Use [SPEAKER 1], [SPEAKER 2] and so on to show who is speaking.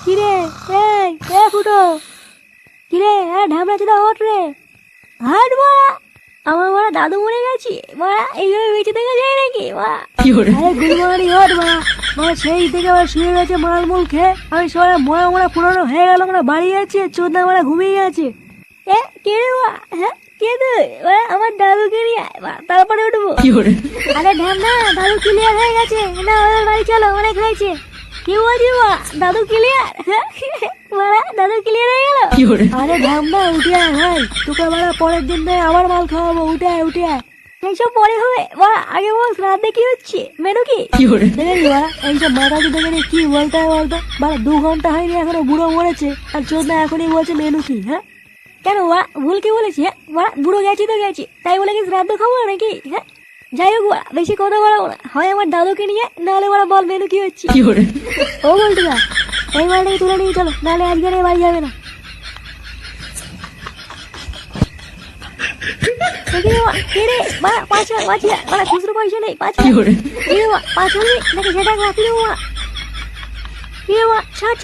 [SPEAKER 1] কিরে ফুটো, কিরে ঢামড়া চোদা হট রে, হাট মারা। আমার মারা দাদু মরে গেছে মারা, এইভাবে বেঁচে দেখা যায় নাকি মারা? আরে গুলমারি হট মারা, মারা সেই থেকে আবার শুয়ে গেছে মালমূল খেয়ে। আমি সবাই মরা পুরনো হয়ে গেল, আমরা বাড়ি যাচ্ছি, চোদনা মারা ঘুমিয়ে গেছে। কে রে মা? হ্যাঁ কে তুই? আমার দাদুকে নিয়ে তারপরে উঠবো। আরে ঢ্যামনা, দাদু ক্লিয়ার হয়ে গেছে না, ওদের বাড়ি চলো, অনেক হয়েছে। কি বলছি মা, দাদু ক্লিয়ার? মারা দাদু ক্লিয়ার হয়ে গেল? আরে ঢ্যামনা উঠে আয় ভাই, তোকে মারা পরের দিন আবার মাল খাওয়াবো, উঠে আয় উঠে আয়। এইসব পরে হবে মারা, আগে বল রাতে কি হচ্ছে, মেনু কি? দেখেছি মারা, এইসব মাথা কি দেখে কি বলতে হয় বলতো মারা? 2 ঘন্টা হয়নি এখনো বুড়ো মরেছে, আর চোদনা এখনই বলছে মেনু কি? হ্যাঁ কেন ওরা ভুল কি বলেছি? হ্যাঁ ওরা বুড়ো গেছি তো গেছি, তাই বলে কি শ্রাদ্ধ খাবো নাকি? হ্যাঁ যাই হোক ওরা বেশি কথা বলাবো না, হয় আমার দাদুকে নিয়ে, নাহলে ওরা বল মেনু কি হচ্ছে। ও বলতে না, এই মালটাকে তুলে নিয়ে চলো, নাহলে আজকে নিয়ে বাড়ি যাবে না। খুচরো পয়সা নেই, 5 সেটা রাখি দেবো। ছাড়